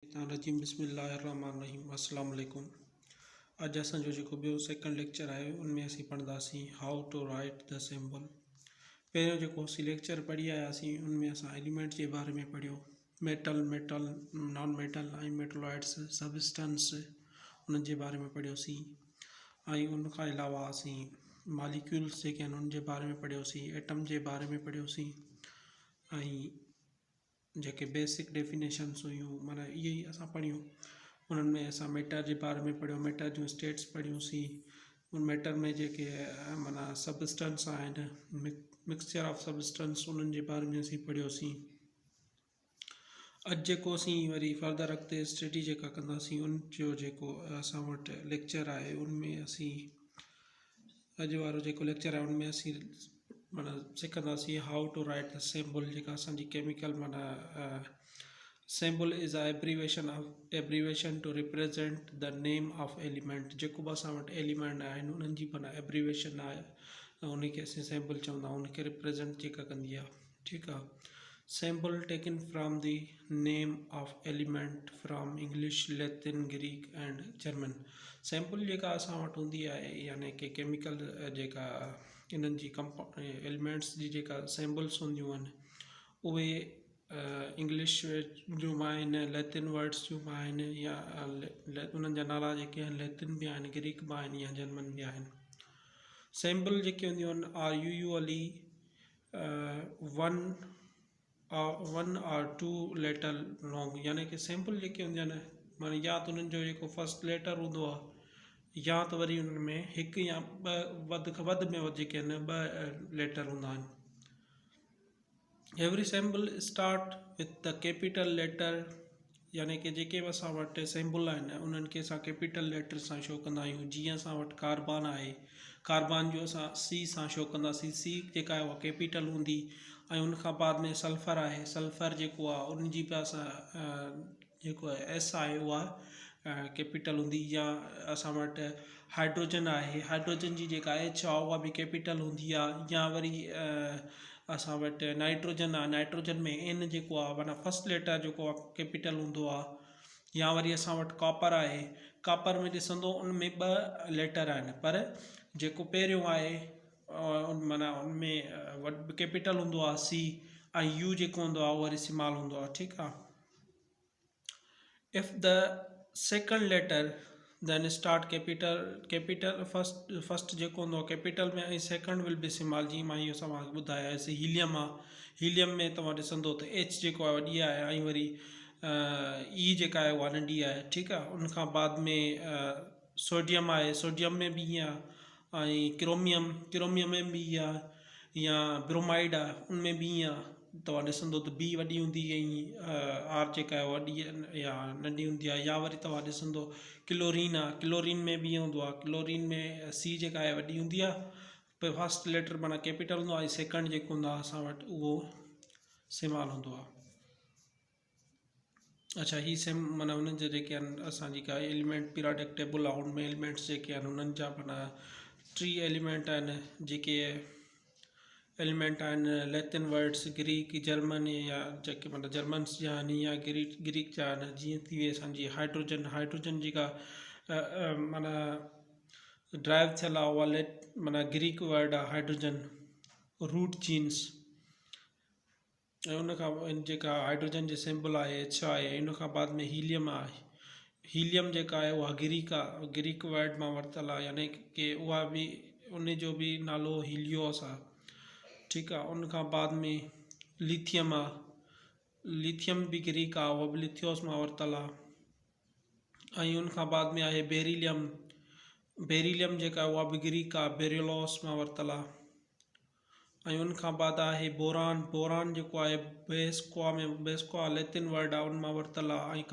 मिनशैतानिर्रजीम बिस्मिल्लाहिर्रहमानिर्रहीम अस्सलाम वालेकुम। अॼु असांजो जेको ॿियो सेकंड लेक्चर आहे उनमें असीं पढ़ंदासीं हाउ टू राइट द सिंबल। पहिरियों जेको असीं लेक्चर पढ़ी आयासीं उनमें असां एलिमेंट जे बारे में पढ़ियो, मेटल नॉन मेटल ऐं मेटलॉइड्स सबस्टेंस उन्हनि जे बारे में पढ़ियोसीं। ऐं उन खां अलावा असीं मॉलिक्यूल्स जेके आहिनि उन जे बारे में पढ़ियोसीं, एटम जे बारे में पढ़ियोसीं ऐं जेके बेसिक डेफिनेशन्स हुयूं माना इहे ई असां पढ़ियूं। उन्हनि में असां मैटर जे बारे में पढ़ियो, मैटर जूं स्टेट्स पढ़ियूंसीं। उन मैटर में जेके माना सबस्टेंस आहिनि, मिक्सचर ऑफ सबस्टेंस, उन्हनि जे बारे में असीं पढ़ियोसीं। अॼु जेको असीं वरी फर्दर अॻिते स्टडी जेका कंदासीं उन जो जेको असां वटि लेक्चर आहे उनमें असीं अॼु वारो जेको लेक्चर आहे उनमें असीं माना सिखंदासीं how to write the symbol. जेका असांजी केमिकल माना symbol is a abbreviation to represent the name of element. जेको बि असां वटि एलिमेंट आहिनि उन्हनि जी माना एब्रीवेशन आहे ऐं उनखे असीं सिंबल चवंदा आहियूं, उनखे रिप्रेजेंट जेका कंदी आहे। ठीकु आहे। Symbol taken from the name of element from English, Latin, Greek and German. Symbol जेका असां वटि हूंदी आहे यानी कि केमिकल जेका इन्हनि जी एलिमेंट्स जी जेका सिंबल्स हूंदियूं आहिनि उहे इंग्लिश जूं बि आहिनि, लैटिन वर्ड्स जूं बि आहिनि, या उन्हनि जा नाला जेके आहिनि लैटिन बि आहिनि, ग्रीक बि आहिनि या जर्मन बि आहिनि। सिंबल जेके हूंदियूं आहिनि आर यूजुअली वन और टू लेटर लॉन्ग, यानी कि सिंबल जेके हूंदियूं आहिनि माना या त उन्हनि जो जेको फर्स्ट लेटर हूंदो आहे या त वरी उन्हनि में हिकु या ॿ वधि खां वधि में वधि जेके आहिनि ॿ लेटर हूंदा आहिनि। Every symbol start with the capital letter, यानी कि जेके बि असां वटि सिंबल आहिनि उन्हनि खे असां कैपिटल लेटर सां शो कंदा आहियूं। जीअं असां वटि कार्बन आहे, कार्बन जो असां सी सां शो कंदासीं, सी जेका आहे उहा कैपिटल हूंदी। ऐं उनखां बाद में सल्फर आहे, सल्फर जेको आहे उन जी बि असां जेको एस आहे उहा कैपिटल हूंदी। या असां वटि हाइड्रोजन आहे, हाइड्रोजन जी जेका एच आहे उहा बि कैपिटल हूंदी आहे। या वरी असां वटि नाइट्रोजन आहे, नाइट्रोजन में एन जेको आहे माना फर्स्ट लेटर जेको आहे कैपिटल हूंदो आहे। या वरी असां वटि कॉपर आहे, कॉपर में ॾिसंदो उन में ॿ लेटर आहिनि पर जेको पहिरियों आहे माना उनमें कैपिटल हूंदो आहे सी, ऐं यू जेको हूंदो आहे उहो वरी स्मॉल हूंदो आहे। ठीकु आहे। If the second letter then start capital first जेको हूंदो आहे कैपिटल में ऐं सेकंड विल बी स्मॉल। जीअं मां इहो तव्हांखे ॿुधायासीं हीलियम आहे, हीलियम में तव्हां ॾिसंदो त एच जेको आहे वॾी आहे ऐं वरी ई जेका आहे उहा नंढी आहे। ठीकु आहे। उनखां बाद में सोडियम आहे, सोडियम में बि ईअं आहे, ऐं क्रोमियम में बि ईअं आहे, या ब्रोमाइड आहे उनमें बि ईअं आहे। तव्हां ॾिसंदो त बी वॾी हूंदी ऐं आर जेका आहे वॾी या नंढी हूंदी आहे। या वरी तव्हां ॾिसंदो क्लोरीन आहे, क्लोरीन में बि ईअं हूंदो आहे, क्लोरीन में सी जेका आहे वॾी हूंदी आहे, पर फर्स्ट लेटर माना कैपिटल हूंदो आहे ऐं सेकंड जेको हूंदो आहे असां वटि उहो स्मॉल हूंदो आहे। अच्छा, ही माना उन्हनि जा जेके आहिनि असांजी का एलिमेंट पीरियोडिक टेबल आहे उनमें एलिमेंट्स जेके आहिनि उन्हनि जा माना 3 एलिमेंट आहिनि। जेके एलिमेंट आहिनि लैटिन वर्ड्स, ग्रीक, जर्मन, या जेके माना जर्मन्स जा आहिनि या ग्रीक जा आहिनि। जीअं थी वई असांजी हाइड्रोजन जेका माना ड्राइव थियल आहे उहा माना ग्रीक वर्ड आहे हाइड्रोजन, रूट जीन्स। ऐं उनखां जेका हाइड्रोजन जो सिंबल आहे एच आहे। इन खां बाद में हीलियम आहे, हीलियम जेका आहे उहा ग्रीक वर्ड मां वरितल आहे, यानी कि उहा बि उन जो बि नालो हीलियोस आहे। ठीकु आहे। उनखां बाद में लिथियम आहे, लिथियम बि ग्रीक आहे, उहा बि लिथियोस मां वरितल आहे। ऐं उनखां बाद में आहे बेरिलियम, बेरिलियम जेका आहे उहा बि ग्रीक आहे, बेरिलोस मां वरितल आहे। ऐं उनखां बाद आहे बोरान, बोरान जेको आहे बेस्को लैटिन वर्ड आहे उन मां वरितल आहे। ऐं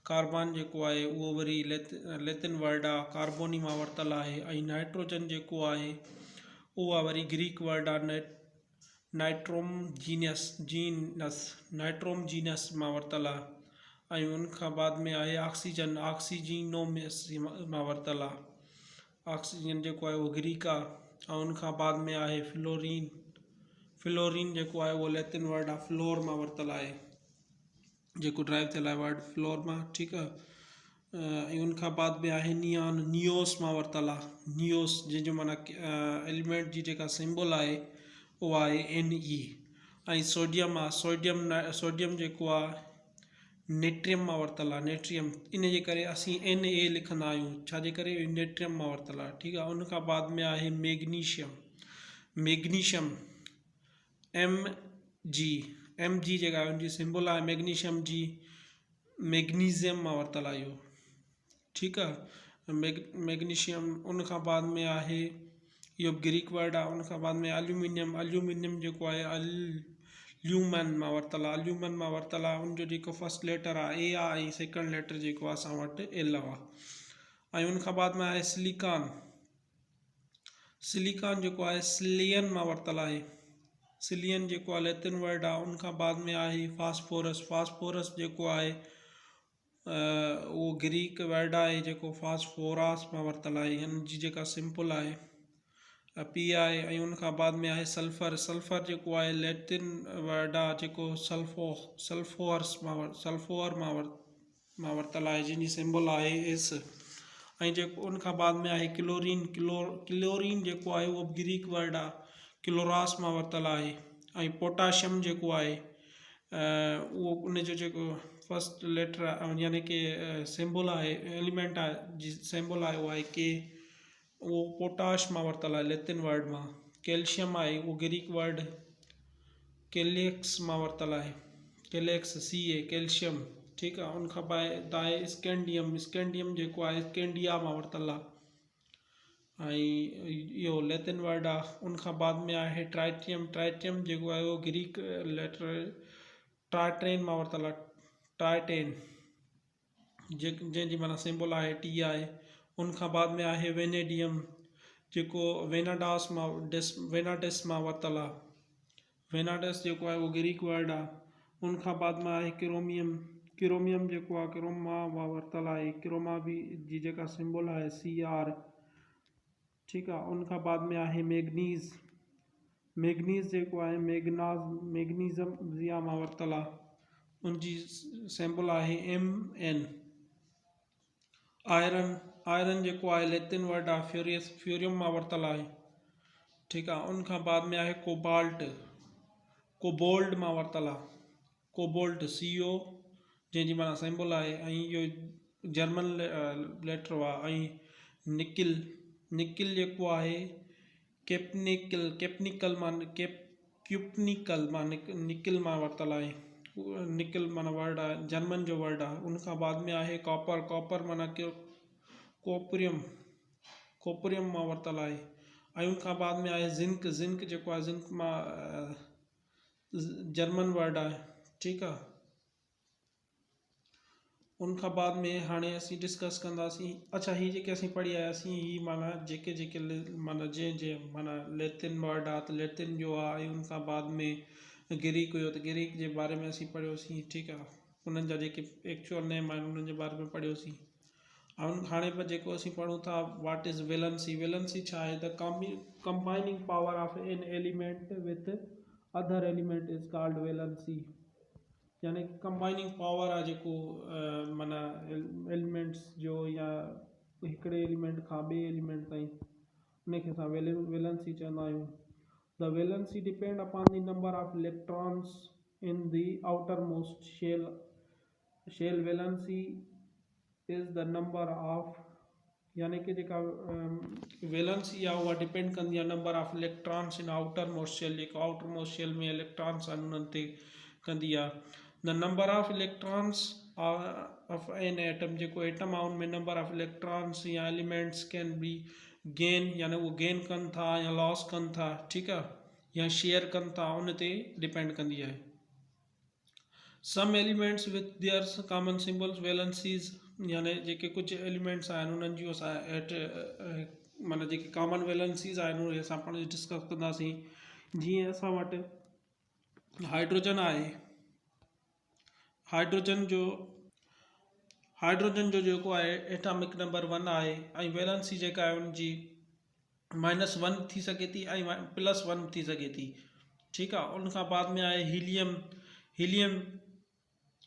कार्बन जेको आहे उहो वरी लैटिन वर्ड आहे, कार्बोनी मां वरितल आहे। ऐं नाइट्रोजन जेको आहे उहा वरी ग्रीक वर्ड आहे, नाइट्रोम जीनस मां वरितल आहे। ऐं उनखां बाद में आहे ऑक्सीजन, ऑक्सीजीनोमस मां वरितल आहे। ऑक्सीजन जेको आहे उहो ग्रीक आहे। ऐं उनखां बाद में आहे फ्लोरीन जेको आहे उहो लैटिन वर्ड आहे, फ्लोर मां वरितल आहे। जेको ड्राइव थियल आहे वर्ड फ्लोर मां, ठीकु आहे। ऐं उनखां बाद में आहे नियान, नियोस मां वरितल आहे। नियोस जंहिंजो माना एलिमेंट जी जेका सिंबल आहे उहा आहे Ne। ऐं सोडियम आहे, सोडियम जेको आहे नेट्रियम मां वरितल आहे, नेट्रियम। इन जे करे असीं Na लिखंदा आहियूं, छाजे करे नेट्रियम मां वरितल आहे, ठीकु आहे। उनखां बाद में आहे मैग्नीशियम। मैग्नीशियम Mg जेका आहे उनजी सिंबल आहे मैग्नीशियम जी, मैग्नीशियम मां वरितल आहे इहो, ठीकु आहे। मैग्नीशियम। उनखां बाद में आहे इहो ग्रीक वर्ड आहे। उनखां बाद में एल्यूमिनियम। एल्यूमिनियम जेको आहे ल्यूमन मां वरितल आहे, ल्यूमन मां वरितल आहे। उनजो जेको फर्स्ट लेटर आहे ए आहे ऐं सेकेंड लेटर जेको आहे असां वटि एल आहे। ऐं उनखां बाद में आहे सिलिकॉन। सिलिकॉन जेको आहे सिलियन मां वरितल आहे। सिलियन जेको आहे लैटिन वर्ड आहे। उनखां बाद में आहे फास्फोरस। फास्फोरस जेको आहे उहो ग्रीक वर्ड आहे जेको फास्फोरस मां वरितल आहे। हिन जी जेका सिंपल आहे पी आहे। ऐं उनखां बाद में आहे सल्फर। सल्फर जेको आहे लैटिन वर्ड आहे जेको सल्फोर मां वरितल आहे, जंहिंजी सिंबल आहे एस। ऐं जेको उनखां बाद में आहे क्लोरीन। क्लोरीन जेको आहे उहो ग्रीक वर्ड आहे, क्लोरास मां वरितल आहे। ऐं पोटाशियम जेको आहे उहो उनजो जेको फर्स्ट लेटर आहे यानी कि सिंबल आहे, एलिमेंट आहे जी सिंबल आहे उहा आहे के, उहो पोटाश मां वरितल आहे लैटिन वर्ड मां। कैल्शियम आहे उहो ग्रीक वर्ड कैलियक्स मां वरितल आहे, कैलियक्स Ca कैल्शियम, ठीकु आहे। उनखां बाद आहे स्कैंडियम। स्कैंडियम जेको आहे स्कैंडिया मां वरितल आहे ऐं इहो लैटिन वर्ड आहे। उनखां बाद में आहे ट्राइटियम। ट्राइटियम जेको आहे उहो ग्रीक लेटर ट्राइटेन मां वरितल आहे, ट्राइटेन जंहिंजी माना सिंबल आहे टी आहे। उनखां बाद में आहे वेनेडियम जेको वेनाडास मां वरितल आहे। वेनाडस जेको आहे उहो ग्रीक वर्ड आहे। उनखां बाद में आहे क्रोमियम। क्रोमियम जेको आहे क्रोमा मां वरितल आहे, क्रोमा बि जी जेका सिंबल आहे Cr, ठीकु आहे। उनखां बाद में आहे मैग्नीज़। मैग्नीज़ जेको आहे मैग्नीज़म ज़िया मां वरितल आहे, उनजी सिंबल आहे Mn। आयरन। आयरन जेको आहे लैटिन वर्ड आहे फ्यूरियम मां वरितल आहे, ठीकु आहे। उनखां बाद में आहे कोबाल्ट। कोबोल्ट मां वरितल आहे, कोबोल्ट CO जंहिंजी माना सिंबल आहे। ऐं इहो जर्मन लेटर आहे। ऐं निकिल। निकिल जेको आहे कैप्निकल मां निकिल मां वरितल आहे। निकिल माना वर्ड आहे जर्मन जो वर्ड आहे। उनखां बाद में आहे कॉपर। कॉपर माना कोपरियम मां वरितल आहे। ऐं उनखां बाद में आहे ज़िंक। ज़िंक जेको आहे ज़िंक मां जर्मन वर्ड आहे, ठीकु आहे। उनखां बाद में हाणे असीं डिस्कस कंदासीं, अच्छा हीअ जेके असीं पढ़ी आयासीं हीअ माना जेके माना जंहिं माना लैटिन वर्ड आहे त लैटिन जो आहे। ऐं उनखां बाद में ग्रीक हुयो त ग्रीक जे बारे में असीं पढ़ियोसीं, ठीकु आहे। उन्हनि जा जेके एक्चुअल नेम आहिनि उन्हनि जे बारे में पढ़ियोसीं। ऐं हाणे पर जेको असीं पढ़ूं था व्हाट इज़ वैलेंसी। वैलेंसी छा आहे? The combining power of an element with other element is called valency. यानी कंबाइनिंग पावर आहे जेको माना एलिमेंट्स जो या हिकिड़े एलिमेंट खां ॿिए एलिमेंट ताईं, उनखे असां वैलेंसी चवंदा आहियूं। The valency depend upon the number of electrons in the outermost shell valency is the number of, यानी कि जेका वैलेंसी आहे उहा डिपेंड कंदी आहे number of electrons in outermost shell. जेको आउटर मोस्ट शेल में इलेक्ट्रॉन्स आहिनि उन्हनि ते कंदी आहे। The number of electrons of an atom, जेको एटम आहे उनमें नंबर ऑफ इलेक्ट्रॉन्स या एलिमेंट्स कैन बी गेन, यानी उहो गेन कनि था या लॉस कनि था, ठीकु आहे, या शेयर कनि था, उन ते डिपेंड कंदी आहे। Some elements with their common symbols valencies, यानी जेके कुझु एलिमेंट्स आहिनि उन्हनि जूं असां माना जेके कॉमन वैलेंसीज़ आहिनि उहे असां पाण डिस्कस कंदासीं। जीअं असां वटि हाइड्रोजन आहे। हाइड्रोजन जो जेको आहे एटॉमिक नंबर 1 आहे ऐं वैलेंसी जेका आहे उनजी -1 थी सघे थी ऐं +1 थी सघे थी, ठीकु आहे। उनखां बाद में आहे हीलियम। हीलियम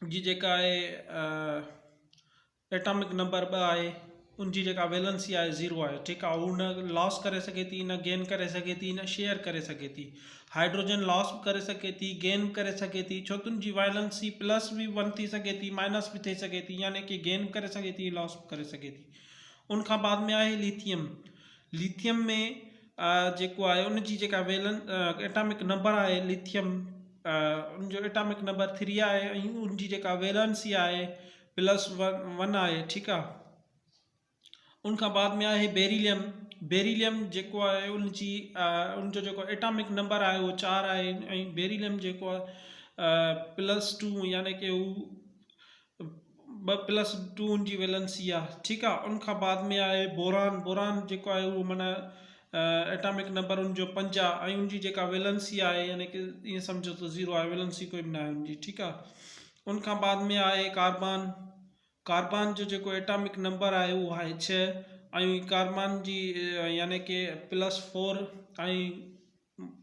जी जेका आहे एटॉमिक नंबर 2 आहे उनजी जेका वैलेंसी आहे 0 आहे ठीकु आहे, उहो न लॉस करे सघे थी, न गेन करे सघे थी, न शेयर करे सघे थी। हाइड्रोजन लॉस बि करे सघे थी, गेन करे सघे थी, छो त उनजी वैलेंसी प्लस बि 1 थी सघे थी, माइनस बि थी सघे थी, यानी कि गेन करे सघे थी, लॉस बि करे सघे थी। उनखां बाद में आहे लिथियम। लिथियम में जेको आहे उनजी जेका एटॉमिक नंबर आहे लिथियम, उनजो एटॉमिक नंबर 3 आहे ऐं उनजी जेका वैलेंसी आहे +1 आहे ठीकु आहे। उनखां बाद में आहे बेरिलियम। बेरिलियम जेको आहे उनजो जेको एटॉमिक नंबर आहे उहो 4 आहे ऐं बेरिलियम जेको आहे +2 यानी कि हू 2+2 उनजी वैलेंसी आहे ठीकु आहे। उनखां बाद में आहे बोरान। बोरान जेको आहे उहो माना एटॉमिक नंबर उनजो 5 आहे ऐं उनजी जेका वैलेंसी आहे यानी कि ईअं सम्झो त 0 आहे, वैलेंसी कोई बि न आहे उनजी ठीकु आहे। उनखां बाद में आहे कार्बन। कार्बन जो जेको एटॉमिक नंबर आहे उहो आहे 6 ऐं कार्बन जी यानी कि +4 ऐं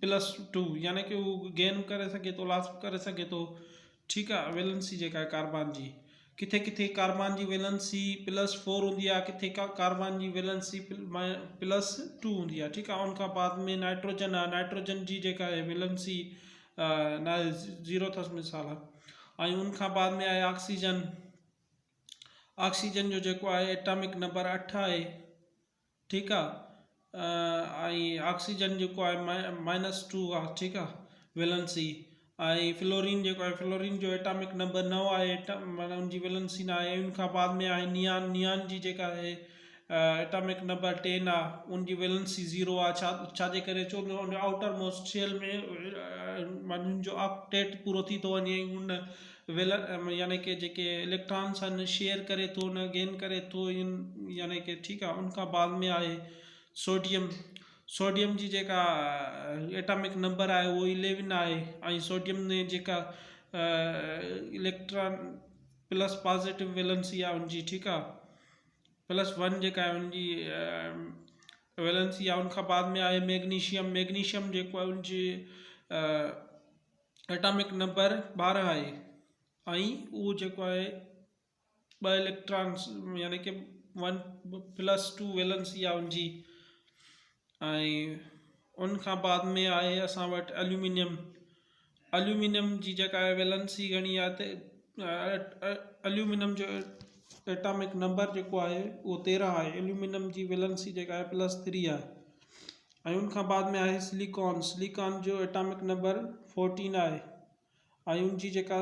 +2 यानी कि हू गेन करे सघे थो, लॉस करे सघे थो ठीकु आहे। वैलेंसी जेका आहे कार्बन जी, किथे किथे कार्बन जी वैलेंसी +4 हूंदी आहे, किथे कार्बन जी वैलेंसी +2 हूंदी आहे ठीकु आहे। उनखां बाद में नाइट्रोजन आहे। नाइट्रोजन जी जेका आहे वैलेंसी न 0 अथसि मिसाल आहे। ऐं उनखां बाद में आहे ऑक्सीजन। ऑक्सीजन जो जेको आहे एटॉमिक नंबर 8 आहे ठीकु आहे। ऐं ऑक्सीजन जेको आहे -2 आहे ठीकु आहे वैलेंसी। ऐं फ्लोरीन जेको आहे, फ्लोरीन जो एटॉमिक नंबर 9 आहे, माना उनजी वैलेंसी न आहे। उनखां बाद में आहे नियान। नियान जी जेका आहे एटॉमिक नंबर 10 आहे, उनजी वैलेंसी 0 आहे। छाजे करे, छो त उन आउटर मोस्ट शेल में उनजो ऑक्टेट पूरो थी थो वञे, उन यानी कि जेके इलेक्ट्रॉन्स आहिनि शेयर करे थो, न गेन करे थो यानी कि ठीकु आहे। उनखां बाद में आहे सोडियम। सोडियम जी जेका एटॉमिक नंबर आहे उहो 11 आहे ऐं सोडियम में जेका इलेक्ट्रॉन प्लस पॉजिटिव वैलेंसी आहे उनजी ठीकु आहे, +1 जेका आहे उनजी वैलेंसी आहे। उनखां बाद में आहे मैग्नीशियम। मैग्नीशियम जेको आहे उनजी एटॉमिक नंबर 12 आहे ऐं उहो जेको आहे 2 इलेक्ट्रॉन्स यानी कि 1+2 वैलेंसी आहे उनजी। ऐं उनखां बाद में आहे असां वटि एल्यूमिनियम। एल्यूमिनियम जी जेका आहे वैलेंसी घणी आहे त एल्यूमिनियम जो एटॉमिक नंबर जेको आहे उहो 13 आहे। एल्यूमिनियम जी वैलेंसी जेका आहे +3 आहे। ऐं उनखां बाद में आहे सिलिकॉन। सिलिकॉन जो एटॉमिक नंबर 14 आहे ऐं उनजी जेका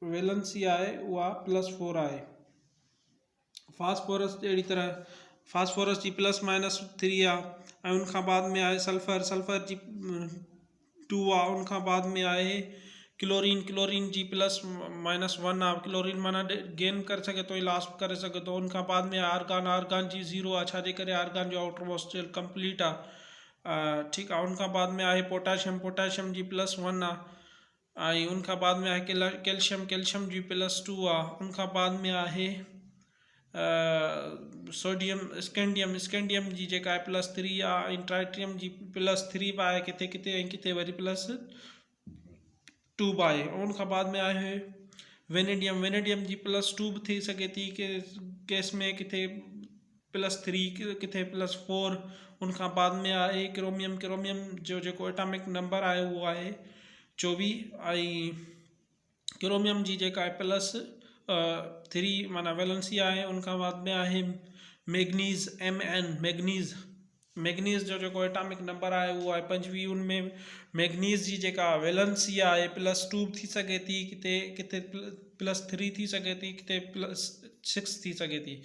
वैलेंसी आहे उहा +4 आहे। फास्फोरस अहिड़ी तरह, फास्फोरस जी +-3 आहे। ऐं उनखां बाद में आहे सल्फर। सल्फर जी 2 आहे। उनखां बाद में आहे क्लोरीन। क्लोरीन जी +-1 आहे। क्लोरीन माना गेन करे सघे थो, लॉस करे सघे थो। उनखां बाद में आर्गान। आर्गान जी 0 आहे, छाजे करे आर्गान जो आउटर मोस्ट शेल कंप्लीट आहे ठीकु आहे। उनखां बाद में आहे पोटाशियम। पोटाशियम जी +1 आहे। ऐं उनखां बाद में आहे कैल्शियम। कैल्शियम जी +2 आहे। उनखां बाद में आहे सोडियम। स्कैंडियम। स्कैंडियम जी जेका आहे +3 आहे ऐं ट्राइटियम जी +3 बि आहे किथे किथे, ऐं किथे वरी +2 बि आहे। उनखां बाद में आहे वेनेडियम। वेनेडियम जी +2 बि थी सघे थी केस में, किथे +3 किथे +4। उनखां बाद में आहे क्रोमियम। क्रोमियम जो जेको एटॉमिक नंबर आहे उहो आहे 24 ऐं क्रोमियम जी जेका आहे +3 माना वैलेंसी आहे। उनखां बाद में आहे मैग्नीज़ Mn। मैग्नीज़। मैग्नीज़ जो जेको एटॉमिक नंबर आहे उहो आहे 25। उनमें मैग्नीज़ जी जेका वैलेंसी आहे +2 थी सघे थी, किथे किथे +3 थी सघे थी, किथे +6 थी सघे थी।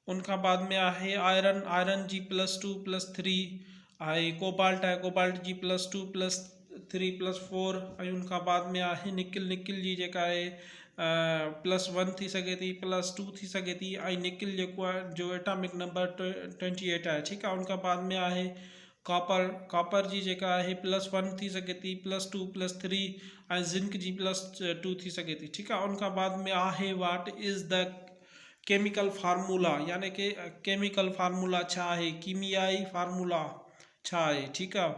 उनखां बाद में आहे आयरन। आयरन जी +2 +3 ऐं कोबाल्ट आहे। कोबाल्ट जी +2 +3 +4। ऐं उनखां बाद में आहे निकिल। निकिल जी जेका आहे +1 थी सघे थी, +2 थी सघे थी। ऐं निकिल जेको आहे जो एटॉमिक नंबर 28 आहे ठीकु आहे। उनखां बाद में आहे कॉपर। कॉपर जी जेका आहे +1 थी सघे थी, +2 +3 ऐं ज़िंक जी +2 थी सघे थी ठीकु आहे। उनखां बाद में आहे what is the chemical formula, यानी कि केमिकल फार्मूला छा आहे, कीमियाई फार्मूला छा आहे ठीकु आहे।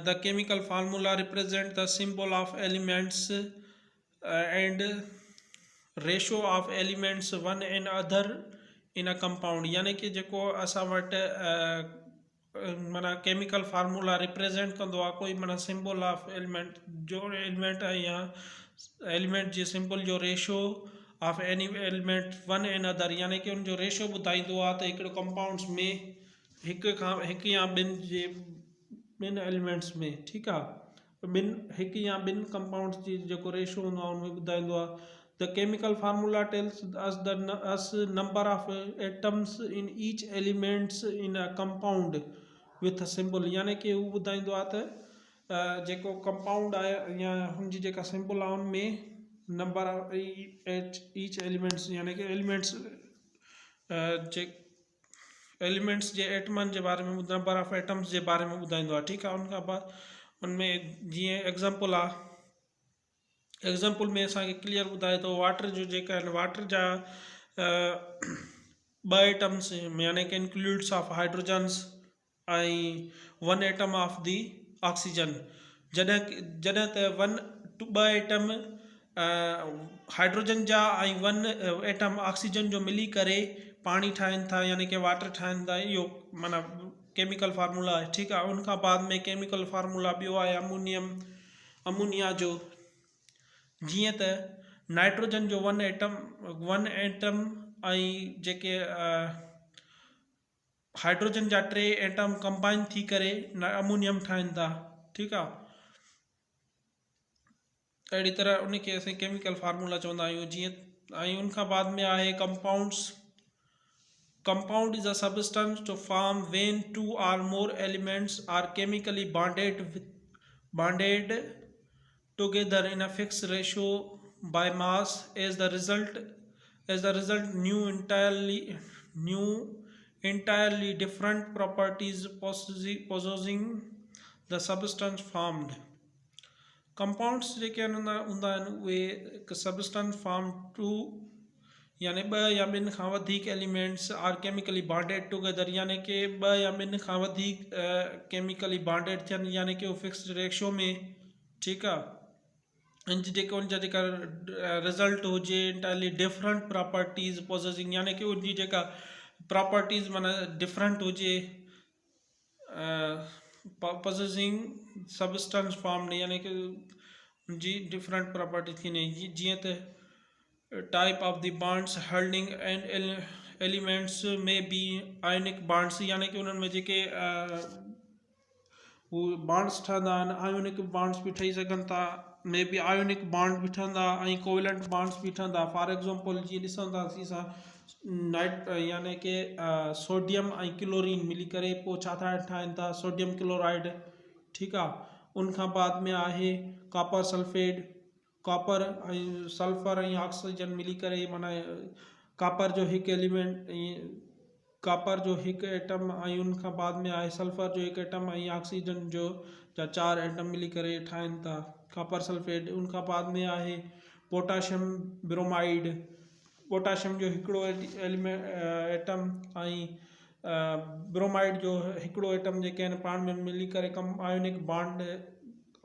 The chemical formula represent the symbol of elements and ratio of elements one and other in a compound, यानी कि जेको असां वटि माना केमिकल फार्मूला रिप्रेजेंट कंदो आहे कोई माना सिंबल ऑफ एलिमेंट जो एलिमेंट आहे या एलिमेंट जे सिंबल जो ratio of any element one and other, यानी कि उनजो रेशो ॿुधाईंदो आहे त हिकिड़ो कंपाउंड्स में हिकु या ॿिनि एलिमेंट्स में, ठीकु आहे, हिकु या ॿिनि कंपाउंड्स जी जेको रेशो हूंदो आहे उनमें ॿुधाईंदो आहे। The chemical formula tells us number of atoms in each elements in a compound with symbol, यानी कि हू ॿुधाईंदो आहे त जेको कंपाउंड आहे या हुनजी जेका सिंबल आहे उनमें नंबर ऑफ ईच एलिमेंट्स, यानी कि एलिमेंट्स जे एटमनि जे बारे में नंबर ऑफ एटम्स जे बारे में ॿुधाईंदो आहे, ठीकु आहे। उनखां बाद उनमें जीअं एग्ज़ाम्पल आहे, एग्ज़ाम्पल में असांखे क्लियर ॿुधाए थो वाटर जो जेका आहिनि वाटर जा ॿ एटम्स यानी कि इंक्लूड्स ऑफ हाइड्रोजन्स ऐं one atom of the oxygen, जॾहिं त ॿ एटम हाइड्रोजन जा ऐं वन एटम ऑक्सीजन जो मिली करे पाणी ठाहिनि था, यानी कि वाटर ठाहिनि था, इहो माना केमिकल फार्मूला आहे, ठीकु आहे। उनखां बाद में केमिकल फार्मूला ॿियो आहे अमोनिया जो, जीअं त नाइट्रोजन जो वन एटम ऐं जेके हाइड्रोजन जा 3 एटम कंबाइन थी करे अमोनियम ठाहिनि था, ठीकु आहे। अहिड़ी तरह उनखे असीं केमिकल फार्मूला चवंदा आहियूं। जीअं ऐं उनखां बाद में आहे compounds. Compound is a substance to form when 2 or more elements are chemically bonded together in a fixed ratio by mass. As the result new entirely different properties possessing the substance formed. Compounds जेके हूंदा आहिनि उहे हिकु substance form two यानी ॿ या ॿिनि खां वधीक elements are chemically bonded together, यानी कि ॿ या ॿिनि खां वधीक केमिकली बॉन्डेड थियनि, यानी कि उहो फिक्स्ड रेशो में, ठीकु आहे। ऐं जेके उनजा जेका रिज़ल्ट हुजे इंटायरली डिफरेंट प्रॉपर्टीज़ पोसेसिंग, यानी कि उनजी जेका प्रॉपर्टीज़ माना डिफरेंट हुजे, पोसेसिंग सबस्टेंस फॉर्म्ड, यानी कि उनजी डिफरेंट प्रॉपर्टी थींदी, जीअं त type of the bonds holding and elements में बी आयोनिक बॉन्ड्स, यानी कि उन्हनि में जेके हू बॉन्ड्स ठहंदा आहिनि आयोनिक बॉन्ड्स बि ठही सघनि था, में बि आयोनिक बॉन्ड बि ठहंदा ऐं कोवेलेंट बॉन्ड्स बि ठहंदा। फॉर एग्ज़ाम्पल जीअं ॾिसंदासीं असां यानी कि सोडियम ऐं क्लोरीन मिली करे पोइ छा ठाहिनि था, सोडियम क्लोराइड, ठीकु आहे। उनखां बाद में आहे कॉपर सल्फेट, कॉपर ऐं सल्फर ऐं ऑक्सीजन मिली करे माना कॉपर जो हिकु एलिमेंट, कॉपर जो हिकु एटम ऐं उनखां बाद में आहे सल्फर जो हिकु एटम ऐं ऑक्सीजन जो जा 4 एटम मिली करे ठाहिनि था कॉपर सल्फेट। उनखां बाद में आहे पोटाशियम ब्रोमाइड, पोटाशियम जो हिकिड़ो एटम ऐं ब्रोमाइड जो हिकिड़ो एटम जेके आहिनि पाण में मिली करे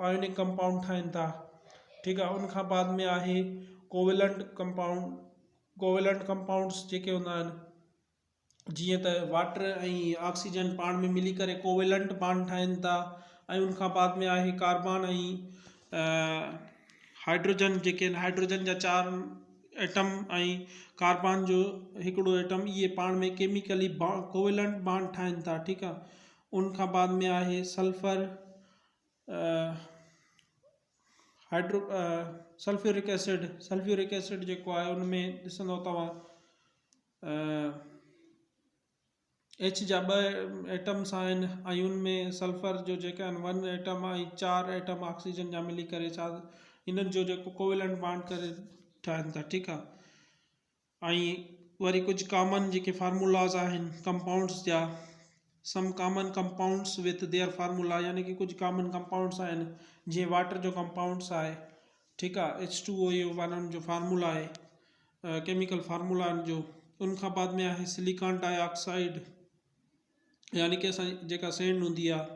आयोनिक कंपाउंड ठाहिनि था, ठीकु आहे। उनखां बाद में आहे कोवेलेंट कंपाउंड्स जेके हूंदा आहिनि, जीअं त वाटर ऐं ऑक्सीजन पाण में मिली करे कोवेलेंट बॉन्ड ठाहिनि था। ऐं उनखां बाद में आहे कार्बन ऐं हाइड्रोजन, जेके आहिनि हाइड्रोजन जा 4 एटम ऐं कार्बन जो हिकिड़ो एटम, इहे पाण में केमिकली कोवेलेंट बॉन्ड ठाहिनि था, ठीकु आहे। उनखां बाद में आहे सल्फर सल्फ्यूरिक एसिड जेको आहे उनमें ॾिसंदो तव्हां H जा 2 एटम्स आहिनि ऐं उनमें सल्फर जो जेके आहिनि 1 एटम ऐं 4 एटम ऑक्सीजन जा मिली करे छा इन्हनि जो जेको कोवेलेंट बॉन्ड करे ठाहिनि था, ठीकु आहे। ऐं वरी कुझु कॉमन जेके फार्मूलाज़ आहिनि कंपाउंड्स जा, some common compounds with their formula, यानी कि कुझु कॉमन कंपाउंड्स आहिनि, जीअं वाटर जो कंपाउंड्स आहे, ठीकु आहे, H2O इहो उन्हनि जो फार्मूला आहे, केमिकल फार्मूला जो। उनखां बाद में आहे सिलिकॉन डाइऑक्साइड, यानी कि असां जेका सैंड हूंदी आहे,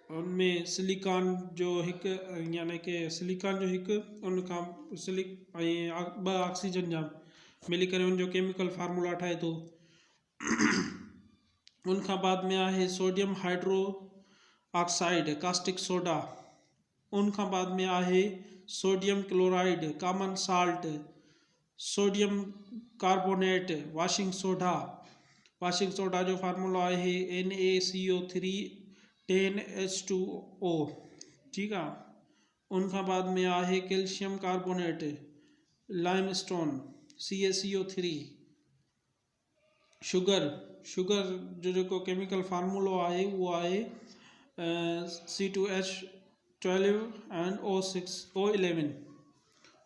उनमें सिलिकॉन जो हिकु यानी कि सिलिकॉन जो हिकु उन खां ॿ ऑक्सीजन जा मिली करे उनजो केमिकल फार्मूला ठाहे थो। उन खां बाद में आहे sodium hydro oxide caustic soda. उन खां बाद में आहे sodium chloride common salt, sodium carbonate washing soda. Washing soda जो फार्मूला आहे NaCO3 10H2O। ठीक आहे। उन खां बाद में आहे calcium carbonate limestone CaCO3। Sugar जो जेको केमिकल फार्मूलो आहे उहो आहे C2H12 and O11।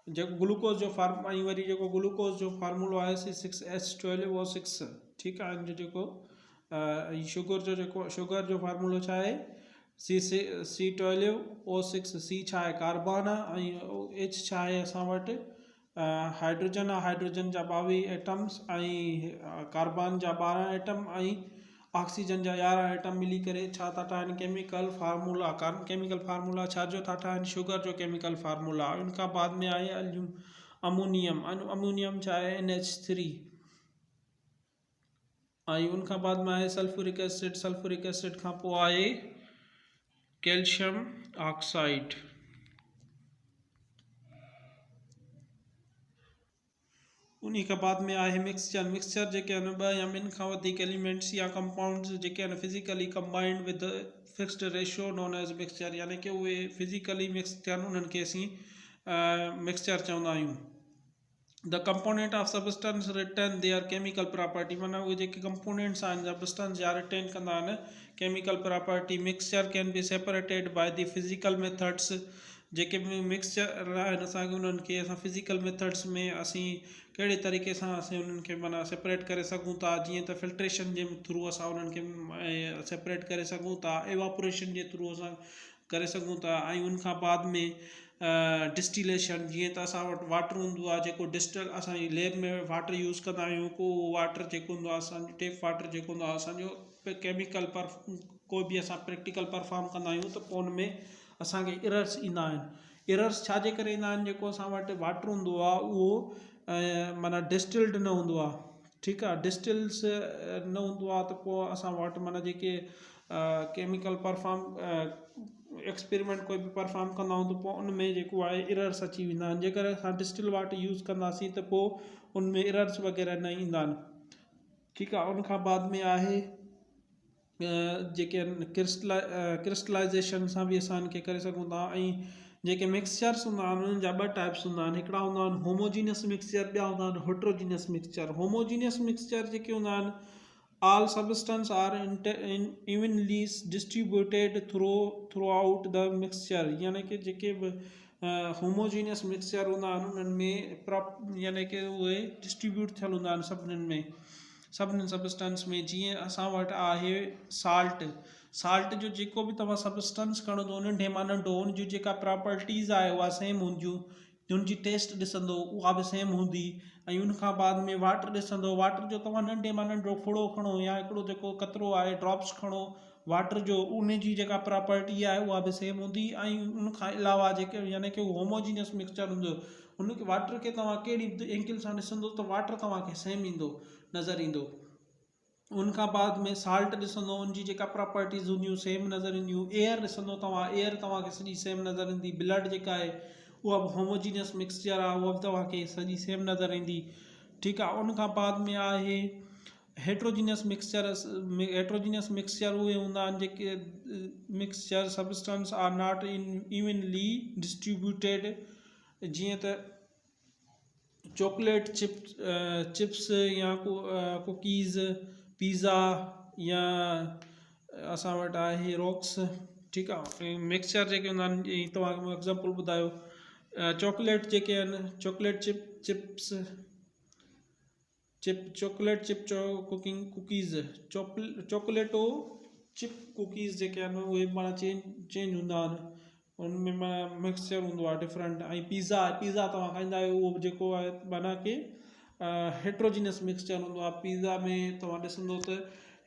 जेको ग्लूकोज जो ऐं वरी जेको ग्लूकोज जो फार्मूलो आहे C6H12O6। ठीकु आहे। जो जेको शुगर जो फार्मूलो छा आहे C12O6। C छा आहे कार्बन आहे ऐं H छा आहे असां वटि हाइड्रोजन आहे। हाइड्रोजन जा 22 एटम्स ऐं कार्बन जा 12 एटम ऐं ऑक्सीजन जा 11 एटम मिली करे छा था ठाहिनि केमिकल फार्मूला। केमिकल फार्मूला छा जो था ठाहिनि शुगर जो केमिकल फार्मूला। उनखां बाद में आहे अमोनियम। अमोनियम छा आहे NH3। ऐं उनखां बाद में आहे सल्फ्यूरिक एसिड। सल्फ्यूरिक एसिड खां पोइ आहे कैल्शियम ऑक्साइड। उन्ही खां बाद में आहे मिक्सचर। मिक्सचर जेके आहिनि ॿ या ॿिनि खां वधीक एलिमेंट्स या कंपाउंड्स जेके आहिनि physically combined with fixed ratio known as mixture, यानी कि उहे फिज़िकली मिक्स थियनि उन्हनि खे असीं मिक्सचर चवंदा आहियूं। The component of substance retain their chemical property, माना उहे जेके कंपोनेंट्स आहिनि सबस्टेंस जा रिटेन कंदा आहिनि chemical property. Mixture can be separated by the physical methods. जेके बि मिक्सचर आहिनि असांखे उन्हनि खे असां फिज़िकल मेथड्स में असीं कहिड़े तरीक़े सां असीं उन्हनि खे माना सेपरेट करे सघूं था। जीअं त फिल्ट्रेशन जे थ्रू असां उन्हनि खे सेपरेट करे सघूं था, एवापोरेशन जे थ्रू असां करे सघूं था। ऐं उनखां बाद में डिस्टिलेशन, जीअं त असां वटि वाटर हूंदो आहे जेको डिस्टिल असांजी लैब में वाटर यूज़ कंदा आहियूं। को वाटर जेको हूंदो आहे असांजो टेप वाटर जेको हूंदो आहे असांजो केमिकल कोई बि असां प्रैक्टिकल परफॉर्म कंदा आहियूं त पोइ उन में असांखे एरर्स ईंदा आहिनि। एरर्स छाजे करे ईंदा आहिनि, जेको असां वटि वाटर हूंदो आहे उहो माना डिस्टिल्ड न हूंदो आहे। ठीकु आहे। डिस्टिल्स न हूंदो आहे त पोइ असां वटि माना जेके केमिकल परफॉर्म एक्सपेरिमेंट कोई बि परफॉर्म कंदा आहियूं त पोइ उन में जेको आहे एरर्स अची वेंदा आहिनि। जेकर असां डिस्टिल वाटर यूज़ कंदासीं त पोइ उन में एरर्स वग़ैरह न ईंदा आहिनि। ठीकु आहे। उनखां बाद में आहे जेके क्रिस्टलाइज़ेशन सां बि असां इनखे करे सघूं था। ऐं जेके मिक्सचर्स हूंदा आहिनि उन्हनि जा ॿ टाइप्स हूंदा आहिनि। हिकिड़ा हूंदा आहिनि होमोजीनियस मिक्सचर, ॿिया हूंदा आहिनि हेट्रोजीनियस मिक्सचर। होमोजीनियस मिक्सचर जेके हूंदा आहिनि all substance are evenly distributed throughout the mixture, यानी कि जेके बि होमोजीनियस मिक्सचर हूंदा आहिनि उन्हनि में यानी कि उहे डिस्ट्रीब्यूट थियल हूंदा आहिनि सभिनीनि सबस्टेंस में। जीअं असां वटि आहे साल्ट जो जेको बि तव्हां सबस्टेंस खणंदो नंढे मां नंढो, उनजी जेका प्रॉपर्टीज़ आहे उहा सेम हूंदियूं। उनजी टेस्ट ॾिसंदो उहा बि सेम हूंदी। ऐं उनखां बाद में वाटर ॾिसंदो, वाटर जो तव्हां नंढे मां नंढो फुड़ो खणो या हिकिड़ो जेको कतिरो आहे ड्रॉप्स खणो वाटर जो, उनजी जेका प्रॉपर्टी आहे उहा बि सेम हूंदी। ऐं उनखां अलावा जेके यानी कि होमोजीनियस मिक्सचर हूंदो उन वाटर खे तव्हां कहिड़ी बि एंगल सां ॾिसंदो त वाटर तव्हांखे सेम ईंदो नज़र ईंदो। उनखां बाद में साल्ट ॾिसंदो, उनजी जेका प्रॉपर्टीज़ हूंदियूं सेम नज़र ईंदियूं। एयर ॾिसंदो तव्हां, एयर तव्हांखे सॼी सेम नज़र ईंदी। ब्लड जेका आहे उहा बि होमोजीनियस मिक्सचर आहे, उहा बि तव्हांखे सॼी सेम नज़र ईंदी। ठीकु आहे। उनखां बाद में आहे हेट्रोजीनियस मिक्सचर। हेट्रोजीनियस मिक्सचर उहे हूंदा आहिनि जेके mixture substance are not evenly distributed. जीअं त चॉकलेट चिप्स या कुकीज़, पिज़्ज़ा या असां वटि आहे रॉक्स। ठीकु आहे। मिक्सचर जेके हूंदा आहिनि तव्हांखे मां एग्ज़ाम्पल ॿुधायो, चॉकलेट जेके आहिनि चॉकलेट चिप कुकीज़, चॉकलेटो चिप कुकीज़ जेके आहिनि उहे माना चेंज हूंदा आहिनि। उनमें माना मिक्सचर हूंदो आहे डिफरेंट। ऐं पिज़्ज़ा तव्हां खाईंदा आहियो उहो जेको आहे माना कि हेट्रोजीनियस मिक्सचर हूंदो आहे। पिज़्ज़ा में तव्हां ॾिसंदो त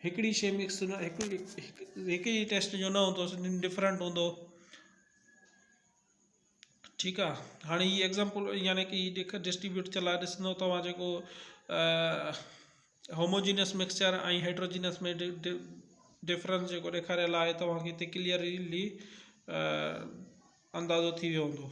हिकिड़ी शइ मिक्स न हिकु ई टेस्ट जो न हूंदो, डिफरेंट हूंदो। ठीकु आहे। हाणे ही एग्ज़ाम्पल यानी कि डिस्ट्रीब्यूट चलाए ॾिसंदो तव्हां जेको होमोजीनियस मिक्सचर ऐं हेट्रोजीनियस में डिफरेंस जेको ॾेखारियल आहे तव्हांखे हिते क्लियरली अंदाज़ो थी वियो हूंदो।